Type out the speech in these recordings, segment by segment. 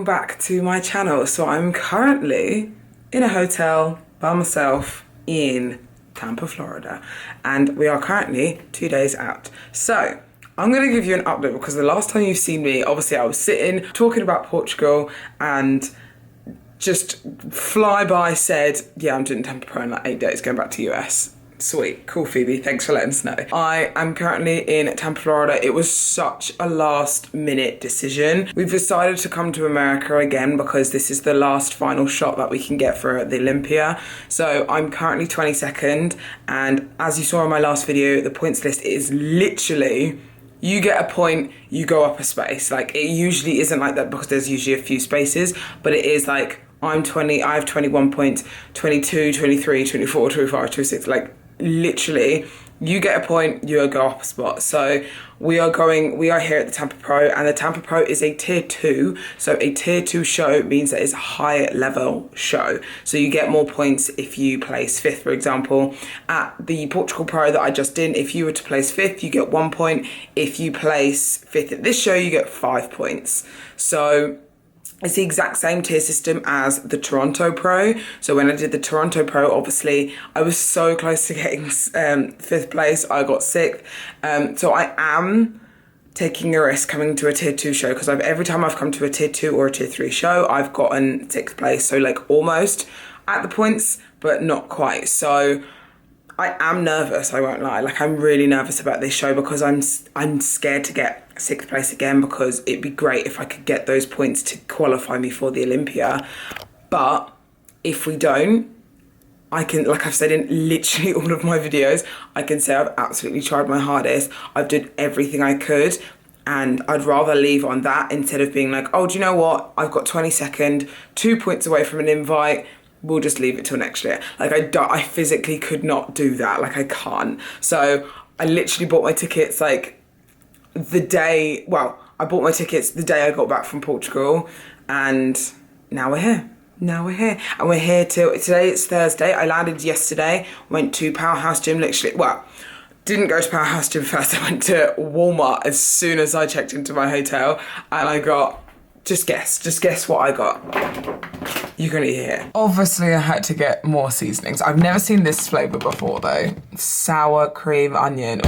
welcome back to my channel. So I'm currently in a hotel by myself in Tampa, Florida, and we are currently 2 days out. So I'm going to give you an update because the last time you've seen me, obviously I was sitting talking about Portugal and just flyby said, yeah, I'm doing Tampa Pro in like 8 days, going back to US. Sweet, cool Phoebe, thanks for letting us know. I am currently in Tampa, Florida. It was such a last minute decision. We've decided to come to America again because this is the last final shot that we can get for the Olympia. So I'm currently 22nd, and as you saw in my last video, the points list is literally, you get a point, you go up a space. Like, it usually isn't like that because there's usually a few spaces, but it is like, I have 21 points, 22, 23, 24, 25, 26, like, literally you get a point, you go up a spot. So we are here at the Tampa Pro, and the Tampa Pro is a tier 2. So a tier 2 show means that it's a higher level show, so you get more points if you place 5th. For example, at the Portugal Pro that I just did, if you were to place 5th, you get 1 point. If you place 5th at this show, you get 5 points. So it's the exact same tier system as the Toronto Pro. So when I did the Toronto Pro, obviously, I was so close to getting 5th place. I got 6th. So I am taking a risk coming to a tier 2 show because every time I've come to a tier 2 or a tier 3 show, I've gotten 6th place. So like almost at the points, but not quite. So I am nervous, I won't lie. Like, I'm really nervous about this show because I'm scared to get 6th place again, because it'd be great if I could get those points to qualify me for the Olympia. But if we don't, I can, like I've said in literally all of my videos, I can say I've absolutely tried my hardest. I've done everything I could, and I'd rather leave on that instead of being like, oh, do you know what? I've got 22nd, 2 points away from an invite. We'll just leave it till next year. Like, I physically could not do that. Like, I can't. So I literally bought my tickets like I bought my tickets the day I got back from Portugal, and now we're here. And we're here till today. It's Thursday. I landed yesterday, went to Powerhouse Gym, literally, didn't go to Powerhouse Gym first. I went to Walmart as soon as I checked into my hotel, and I got, just guess what I got. You're gonna hear. Obviously, I had to get more seasonings. I've never seen this flavor before though. Sour cream onion.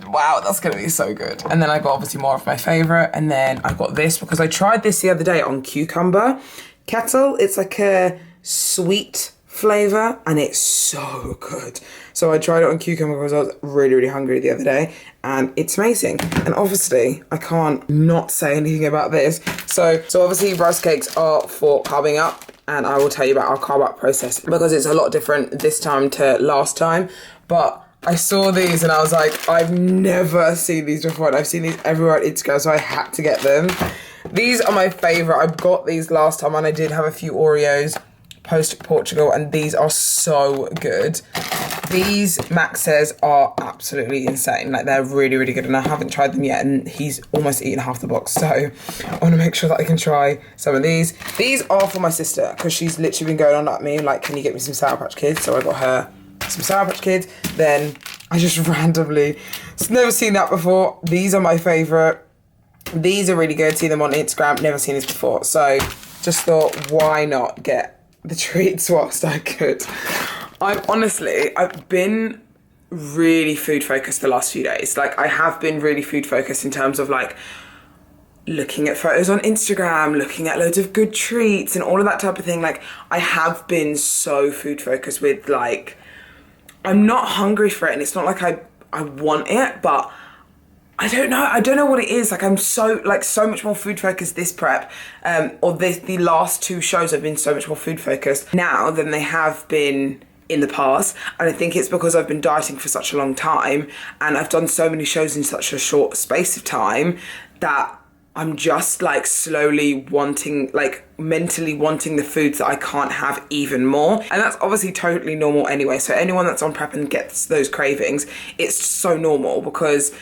Wow, that's gonna be so good. And then I got obviously more of my favorite, and then I got this because I tried this the other day on cucumber kettle. It's like a sweet flavor, and it's so good. So I tried it on cucumber because I was really, really hungry the other day, and it's amazing. And obviously, I can't not say anything about this. So obviously, rice cakes are for carving up, and I will tell you about our carb up process because it's a lot different this time to last time. But I saw these and I was like, I've never seen these before, and I've seen these everywhere on Instagram, so I had to get them. These are my favorite. I got these last time, and I did have a few Oreos post Portugal, and these are so good. These, Max says, are absolutely insane. Like, they're really, really good, and I haven't tried them yet, and he's almost eaten half the box, so I want to make sure that I can try some of these. These are for my sister, because she's literally been going on at me, like, can you get me some Sour Patch Kids? So I got her some Sour Patch Kids. Then I just randomly, never seen that before. These are my favourite. These are really good. See them on Instagram. Never seen this before. So just thought, why not get the treats whilst I could. I've been really food focused the last few days. Like, I have been really food focused in terms of like looking at photos on Instagram, looking at loads of good treats and all of that type of thing. Like, I have been so food focused with, like, I'm not hungry for it, and it's not like I want it, but I don't know what it is. Like, I'm so much more food focused this prep, the last 2 shows have been so much more food focused now than they have been in the past. And I think it's because I've been dieting for such a long time, and I've done so many shows in such a short space of time, that I'm just like slowly wanting, like mentally wanting the foods that I can't have even more. And that's obviously totally normal anyway. So anyone that's on prep and gets those cravings, it's so normal, because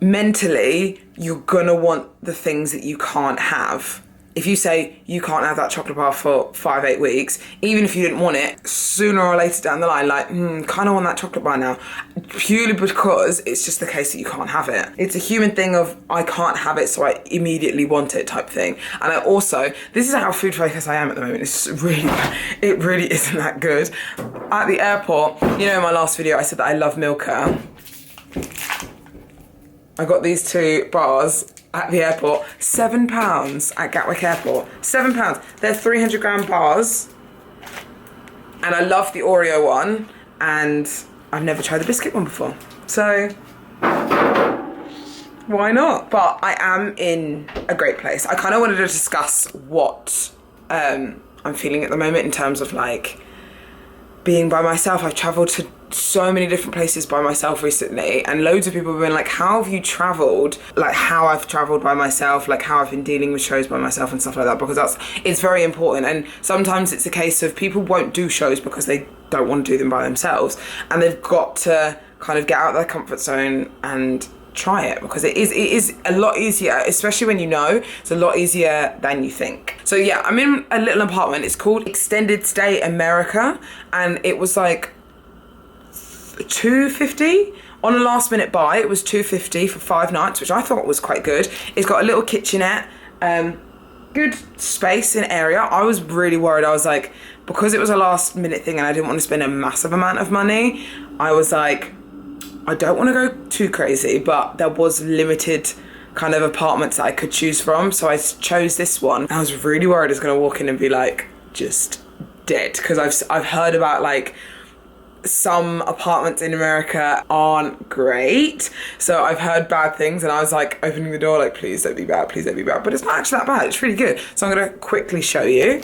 mentally you're gonna want the things that you can't have if you say you can't have that chocolate bar for 5-8 weeks, even if you didn't want it, sooner or later down the line, like, kind of want that chocolate bar now, purely because it's just the case that you can't have it. It's a human thing of, I can't have it, so I immediately want it type thing. And I also, this is how food focused I am at the moment. It's really, it really isn't that good. At the airport, you know, in my last video, I said that I love Milka. I got these 2 bars at the airport, £7 at Gatwick Airport, £7. They're 300 gram bars, and I love the Oreo one, and I've never tried the biscuit one before, so why not? But I am in a great place. I kind of wanted to discuss what I'm feeling at the moment in terms of like being by myself. I've travelled to so many different places by myself recently, and loads of people have been like, how have you travelled? Like how I've travelled by myself, like how I've been dealing with shows by myself and stuff like that, because it's very important. And sometimes it's a case of people won't do shows because they don't want to do them by themselves, and they've got to kind of get out of their comfort zone and try it, because it is a lot easier, especially when you know, it's a lot easier than you think. So yeah, I'm in a little apartment. It's called Extended Stay America, and it was like $250 on a last minute buy. It was $250 for 5 nights, which I thought was quite good. It's got a little kitchenette, good space and area. I was really worried. I was like, because it was a last minute thing and I didn't want to spend a massive amount of money, I was like, I don't want to go too crazy, but there was limited kind of apartments that I could choose from, so I chose this one. I was really worried I was going to walk in and be like just dead, because I've heard about like some apartments in America aren't great, so I've heard bad things, and I was like opening the door like, please don't be bad, please don't be bad. But it's not actually that bad, it's really good. So I'm going to quickly show you.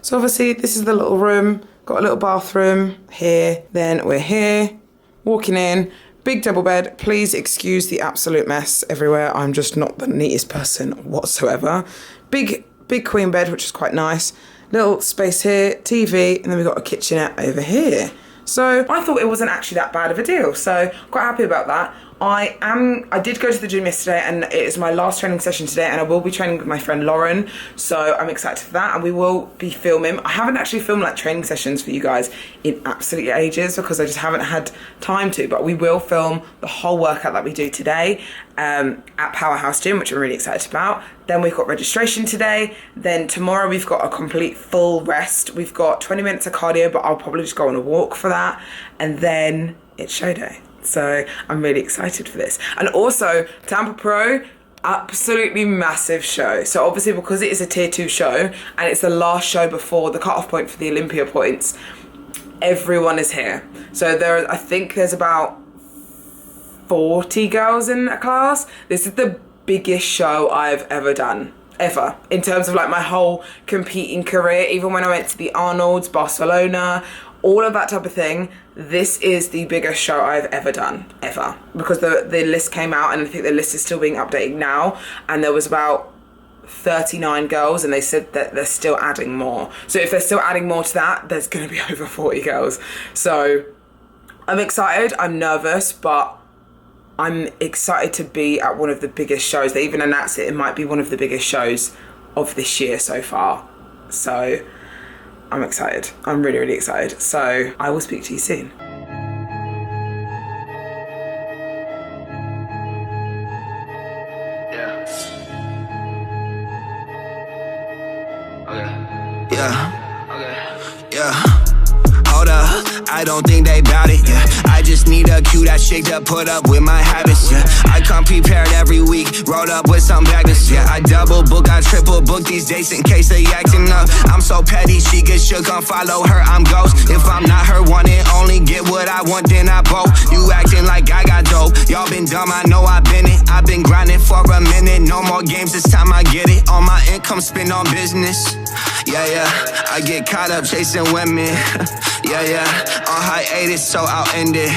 So obviously this is the little room, got a little bathroom here, then we're here, walking in, big double bed. Please excuse the absolute mess everywhere, I'm just not the neatest person whatsoever. Big queen bed, which is quite nice. Little space here, TV, and then we've got a kitchenette over here. So I thought it wasn't actually that bad of a deal, so quite happy about that. I did go to the gym yesterday, and it is my last training session today, and I will be training with my friend Lauren, so I'm excited for that, and we will be filming. I haven't actually filmed like training sessions for you guys in absolutely ages, because I just haven't had time to, but we will film the whole workout that we do today at Powerhouse Gym, which I'm really excited about. Then we've got registration today. Then tomorrow we've got a complete full rest. We've got 20 minutes of cardio, but I'll probably just go on a walk for that, and then it's show day. So I'm really excited for this. And also Tampa Pro, absolutely massive show. So obviously because it is a tier 2 show and it's the last show before the cutoff point for the Olympia points, everyone is here. So I think there's about 40 girls in a class. This is the biggest show I've ever done. Ever, in terms of like my whole competing career. Even when I went to the Arnold's, Barcelona, all of that type of thing, this is the biggest show I've ever done, ever. Because the list came out, and I think the list is still being updated now, and there was about 39 girls, and they said that they're still adding more. So if they're still adding more to that, there's going to be over 40 girls. So I'm excited, I'm nervous, but I'm excited to be at one of the biggest shows. They even announced it might be one of the biggest shows of this year so far. So I'm excited. I'm really, really excited. So I will speak to you soon. Yeah. Okay. Yeah. Okay. Yeah. Hold up, I don't think they bout it, yeah. I just need a cue that shake to put up with my habits, yeah. I come prepared every week, rolled up with some baggage, yeah. I double book, I triple book these dates in case they acting up. I'm so petty, she gets shook, unfollow her, I'm ghost. If I'm not her one and only, get what I want, then I both. You acting like I got dope, y'all been dumb, I know I've been it. I've been grinding for a minute, no more games, this time I get it. All my income spent on business, yeah, I get caught up chasing women. Yeah, on hiatus, so I'll end it.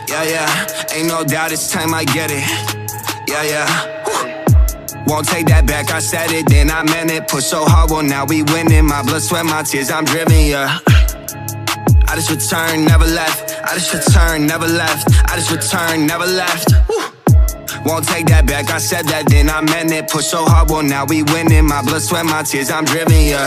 Yeah, ain't no doubt it's time I get it. Yeah. Won't take that back, I said it, then I meant it. Push so hard, well now we winning. My blood, sweat, my tears, I'm driven, yeah. I just returned, never left. I just returned, never left. I just returned, never left. Woo. Won't take that back, I said that, then I meant it. Push so hard, well now we winning. My blood, sweat, my tears, I'm driven, yeah.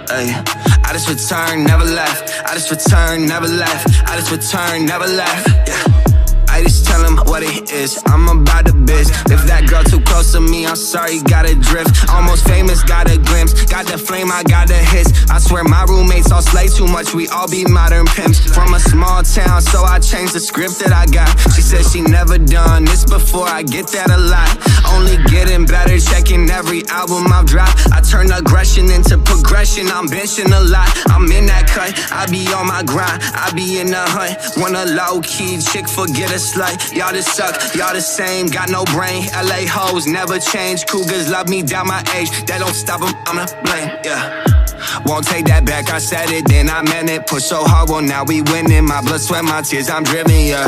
Ay, I just returned, never left. I just returned, never left. I just returned, never left, yeah. I just tell him what it is, I'm about the biz. If that girl too close to me, I'm sorry, gotta drift. Almost famous, got a glimpse. Got the flame, I got the hits. I swear my roommates all slay too much, we all be modern pimps. From a small town, so I changed the script that I got. She said she never done this before, I get that a lot. Only getting better, checking every album I've dropped. I turn aggression into progression, I'm benching a lot. I'm in that cut, I be on my grind, I be in the hunt. Want a low-key chick, forget a slut. Y'all just suck, y'all the same, got no brain. LA hoes never change, cougars love me down my age. That don't stop them, I'm to blame, yeah. Won't take that back, I said it, then I meant it. Push so hard, well now we winning. My blood, sweat, my tears, I'm driven, yeah.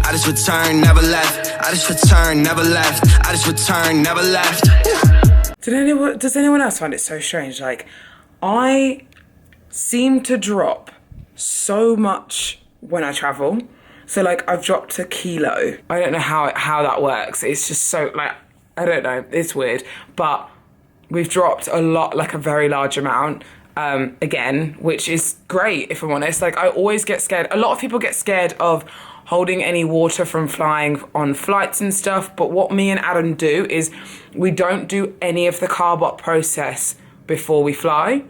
I just returned, never left. I just returned, never left. I just returned, never left. Does anyone else find it so strange? Like, I seem to drop so much when I travel. So like I've dropped a kilo. I don't know how that works. It's just so like, I don't know, it's weird. But we've dropped a lot, like a very large amount, again, which is great if I'm honest. Like I always get scared. A lot of people get scared of holding any water from flying on flights and stuff. But what me and Adam do is we don't do any of the carb up process before we fly.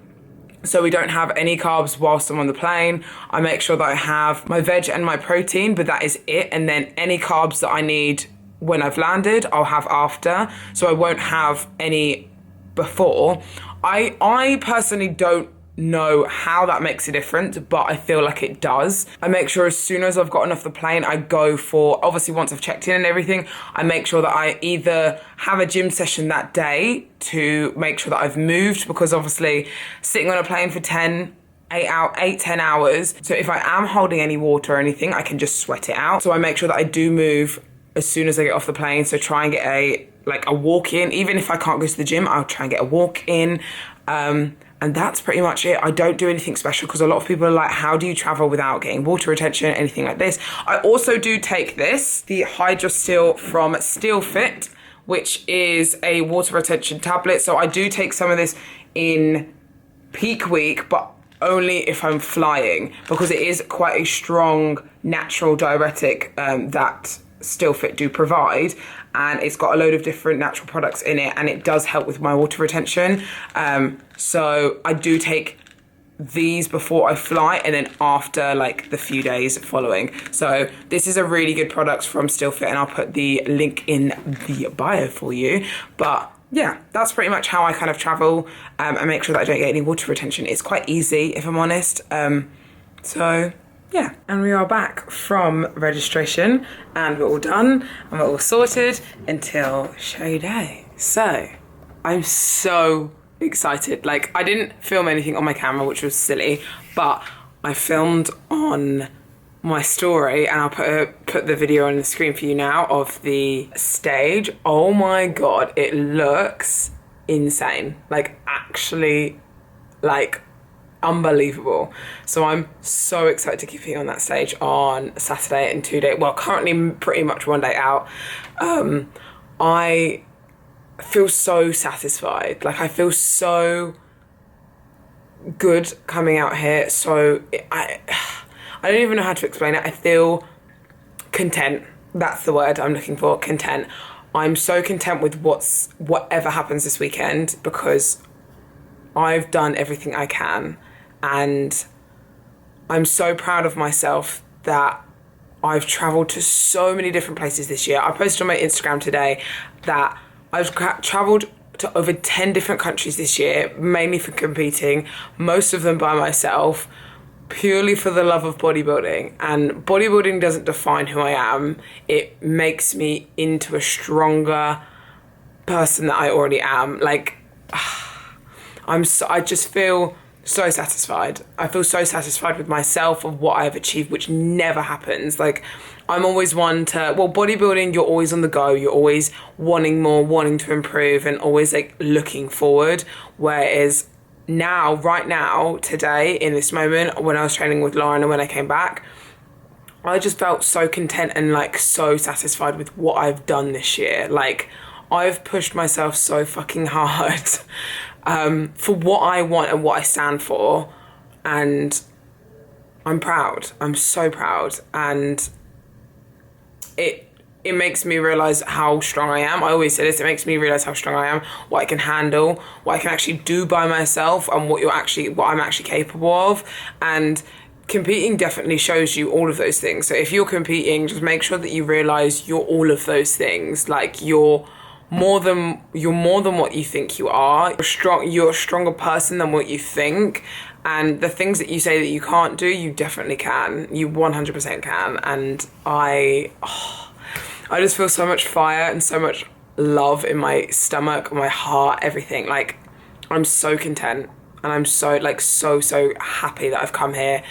So we don't have any carbs whilst I'm on the plane. I make sure that I have my veg and my protein, but that is it. And then any carbs that I need when I've landed, I'll have after. So I won't have any before. I personally don't know how that makes a difference, but I feel like it does. I make sure as soon as I've gotten off the plane, I go for, obviously once I've checked in and everything, I make sure that I either have a gym session that day to make sure that I've moved, because obviously sitting on a plane for 10 hours. So if I am holding any water or anything, I can just sweat it out. So I make sure that I do move as soon as I get off the plane. So try and get a walk in. Even if I can't go to the gym, I'll try and get a walk in. And that's pretty much it. I don't do anything special because a lot of people are like, how do you travel without getting water retention, anything like this? I also do take this, the HydroSteal from Steel Fit, which is a water retention tablet. So I do take some of this in peak week, but only if I'm flying, because it is quite a strong natural diuretic that Steel Fit do provide, and it's got a load of different natural products in it, and it does help with my water retention. So I do take these before I fly and then after like the few days following. So this is a really good product from Steel Fit, and I'll put the link in the bio for you. But yeah, that's pretty much how I kind of travel and make sure that I don't get any water retention. It's quite easy, if I'm honest. So yeah, and we are back from registration, and we're all done and we're all sorted until show day. So I'm so excited. Like, I didn't film anything on my camera, which was silly, but I filmed on my story, and I'll put the video on the screen for you now of the stage. Oh my god, it looks insane. Like, actually, like, unbelievable. So I'm so excited to keep it on that stage on Saturday and 2 days. Well, currently pretty much 1 day out. I feel so satisfied. Like, I feel so good coming out here. So I don't even know how to explain it. I feel content. That's the word I'm looking for, content. I'm so content with whatever happens this weekend, because I've done everything I can, and I'm so proud of myself that I've travelled to so many different places this year. I posted on my Instagram today that I've travelled to over 10 different countries this year, mainly for competing, most of them by myself, purely for the love of bodybuilding. And bodybuilding doesn't define who I am. It makes me into a stronger person that I already am. Like, I just feel so satisfied. I feel so satisfied with myself, of what I've achieved, which never happens. Like, I'm always one to, well, bodybuilding, you're always on the go. You're always wanting more, wanting to improve, and always like looking forward. Whereas now, right now, today, in this moment, when I was training with Lauren and when I came back, I just felt so content and like so satisfied with what I've done this year. Like, I've pushed myself so fucking hard for what I want and what I stand for, and I'm proud. I'm so proud, and it makes me realise how strong I am. I always say this, it makes me realise how strong I am, what I can handle, what I can actually do by myself, and what I'm actually capable of. And competing definitely shows you all of those things. So if you're competing, just make sure that you realise you're all of those things. Like, you're more than what you think you are. You're a stronger person than what you think. And the things that you say that you can't do, you definitely can. You 100% can. And I just feel so much fire and so much love in my stomach, my heart, everything. Like, I'm so content, and I'm so happy that I've come here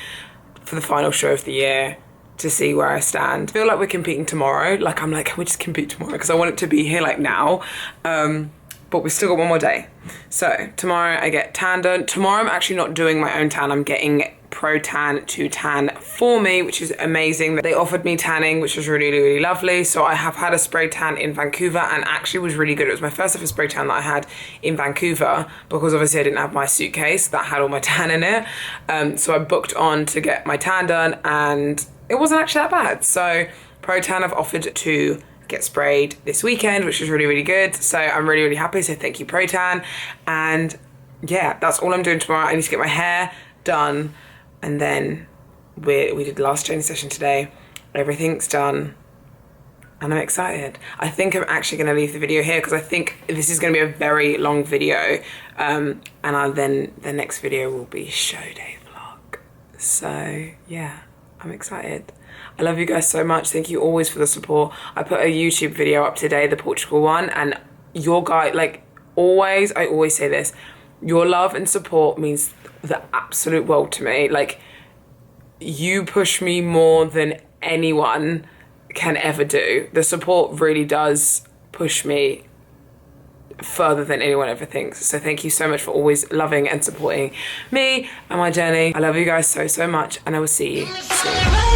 for the final show of the year to see where I stand. I feel like we're competing tomorrow. Like, I'm like, can we just compete tomorrow? Because I want it to be here like now. But we've still got one more day. So tomorrow I get tan done. Tomorrow I'm actually not doing my own tan. I'm getting Pro Tan to tan for me, which is amazing. They offered me tanning, which was really, really lovely. So I have had a spray tan in Vancouver, and actually was really good. It was my first ever spray tan that I had in Vancouver, because obviously I didn't have my suitcase that had all my tan in it. So I booked on to get my tan done, and it wasn't actually that bad. So Pro Tan have offered to get sprayed this weekend, which is really, really good. So I'm really, really happy. So thank you, Pro Tan. And yeah, that's all I'm doing tomorrow. I need to get my hair done, and then we did the last training session today. Everything's done, and I'm excited. I think I'm actually going to leave the video here, because I think this is going to be a very long video, and then the next video will be show day vlog. So yeah, I'm excited. I love you guys so much. Thank you always for the support. I put a YouTube video up today, the Portugal one, and your guy, like always, I always say this, your love and support means the absolute world to me. Like, you push me more than anyone can ever do. The support really does push me further than anyone ever thinks. So thank you so much for always loving and supporting me and my journey. I love you guys so, so much, and I will see you soon.